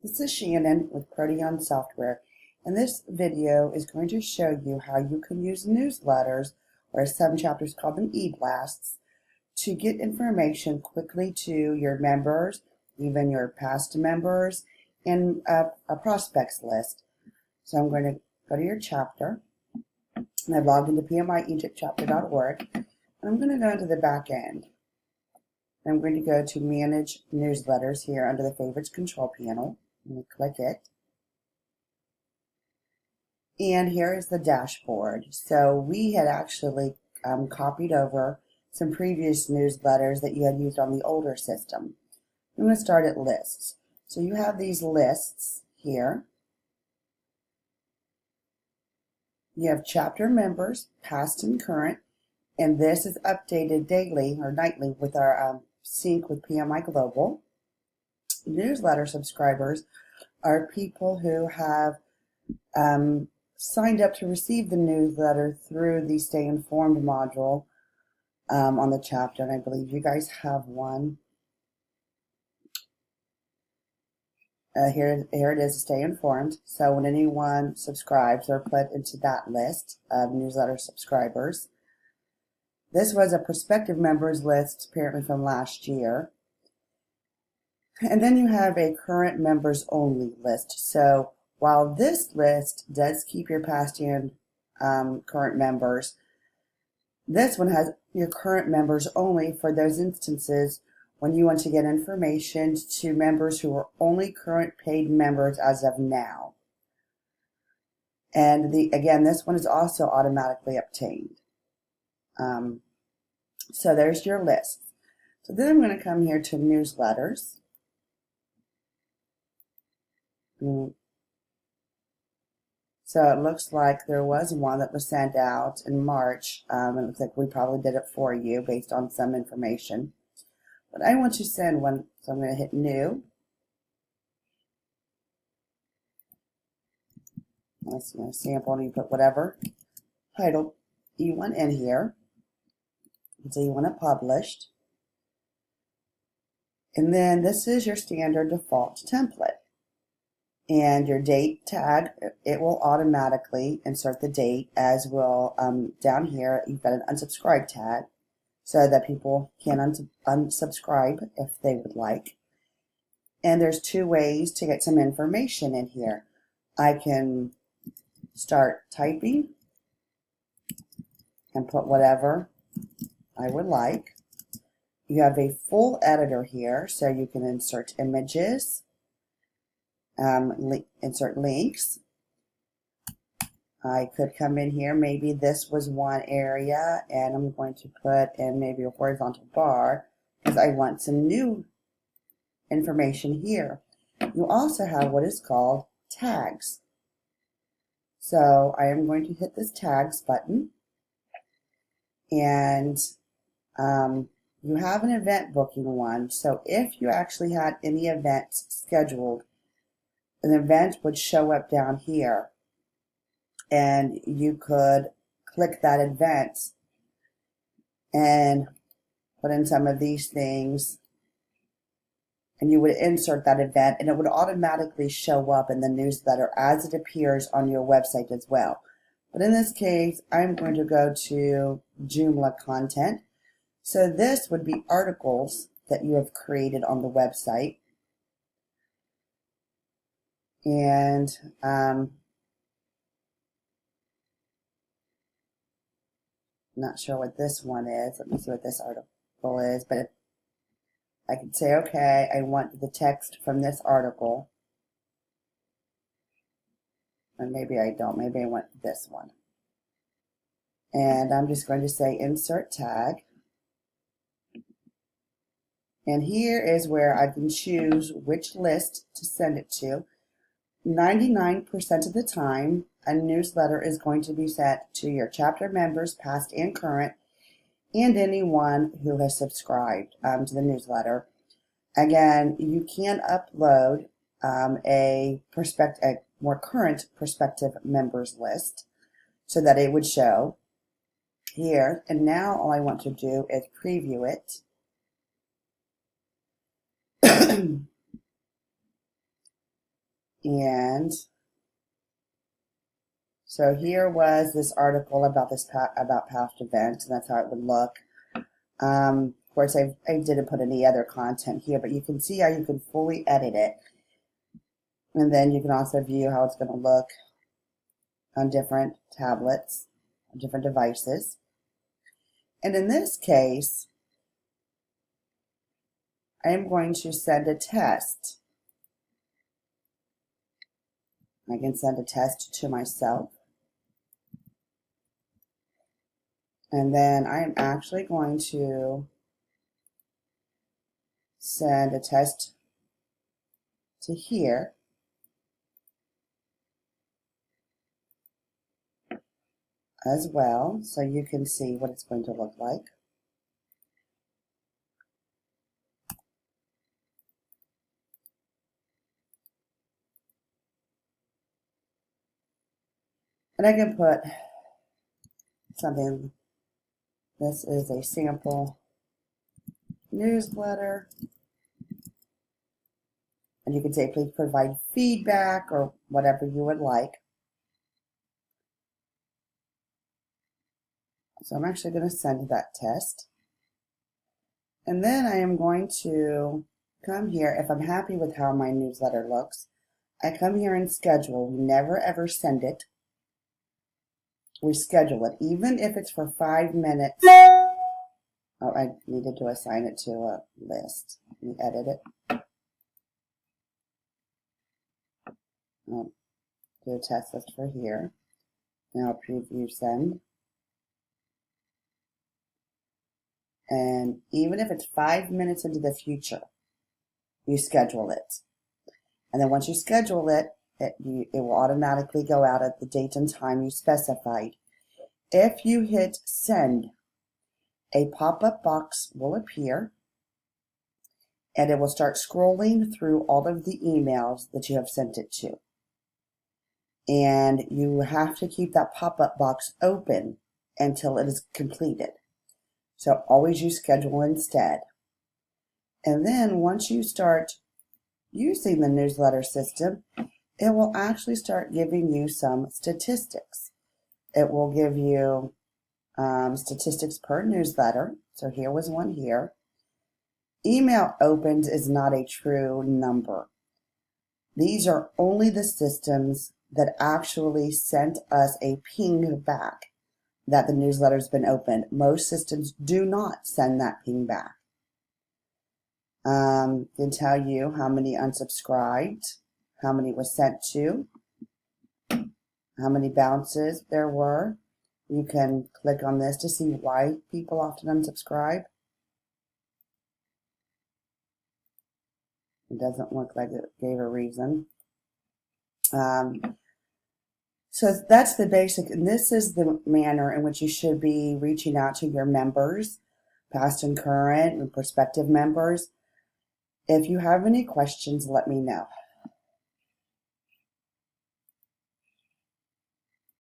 This is Shannon with Proteon Software, and this video is going to show you how you can use newsletters, or some chapters call them e-blasts, to get information quickly to your members, even your past members, and a prospects list. So I'm going to go to your chapter, and I've logged into pmiegyptchapter.org, and I'm going to go into the back end. I'm going to go to Manage Newsletters here under the Favorites Control Panel. I'm going to click it. And here is the dashboard. So we had actually copied over some previous newsletters that you had used on the older system. I'm going to start at lists. So you have these lists here. You have chapter members, past and current, and this is updated daily or nightly with our sync with PMI Global. Newsletter subscribers are people who have signed up to receive the newsletter through the Stay Informed module on the chapter, and I believe you guys have one. Here it is, Stay Informed. So when anyone subscribes, they're put into that list of newsletter subscribers. This was a prospective members list, apparently from last year. And then you have a current members only list. So while this list does keep your past and current members, this one has your current members only for those instances when you want to get information to members who are only current paid members as of now. And again, this one is also automatically obtained. So there's your list. So then I'm going to come here to newsletters. So it looks like there was one that was sent out in March. It looks like we probably did it for you based on some information. But I want to send one, so I'm going to hit New. Let's sample, and you put whatever title you want in here. And so you want it published. And then this is your standard default template. And your date tag, it will automatically insert the date, as will down here you've got an unsubscribe tag so that people can unsubscribe if they would like. And there's two ways to get some information in here. I can start typing and put whatever I would like. You have a full editor here, so you can insert images, insert links. I could come in here, maybe this was one area, and I'm going to put in maybe a horizontal bar because I want some new information here. You also have what is called tags. So I am going to hit this tags button, and you have an event booking one. So if you actually had any events scheduled, an event would show up down here, and you could click that event and put in some of these things, and you would insert that event, and it would automatically show up in the newsletter as it appears on your website as well. But in this case, I'm going to go to Joomla content. So this would be articles that you have created on the website. And not sure what this one is. Let me see what this article is. But I could say, okay, I want the text from this article. And maybe I don't. Maybe I want this one. And I'm just going to say insert tag. And here is where I can choose which list to send it to. 99% of the time, a newsletter is going to be sent to your chapter members, past and current, and anyone who has subscribed to the newsletter. Again, you can upload a more current prospective members list so that it would show here. And now all I want to do is preview it. And so here was this article about about past events, and that's how it would look. Of course, I didn't put any other content here, but you can see how you can fully edit it. And then you can also view how it's going to look on different tablets, on different devices. And in this case, I am going to send a test. I can send a test to myself. And then I am actually going to send a test to here. As well, so you can see what it's going to look like. And I can put something, this is a sample newsletter. And you can say, please provide feedback or whatever you would like. So I'm actually going to send that test. And then I am going to come here. If I'm happy with how my newsletter looks, I come here and schedule. We never ever send it. We schedule it, even if it's for 5 minutes. Oh, I needed to assign it to a list. Let me edit it. I'll do a test list for here. Now preview send. And even if it's 5 minutes into the future, you schedule it. And then once you schedule it, it will automatically go out at the date and time you specified. If you hit send, a pop-up box will appear, and it will start scrolling through all of the emails that you have sent it to. And you have to keep that pop-up box open until it is completed. So always use schedule instead. And then once you start using the newsletter system, it will actually start giving you some statistics. It will give you statistics per newsletter. So here was one here. Email opened is not a true number. These are only the systems that actually sent us a ping back that the newsletter's been opened. Most systems do not send that ping back. Can tell you how many unsubscribed, how many was sent to, how many bounces there were. You can click on this to see why people often unsubscribe. It doesn't look like it gave a reason. So that's the basic, and this is the manner in which you should be reaching out to your members, past and current and prospective members. If you have any questions, let me know.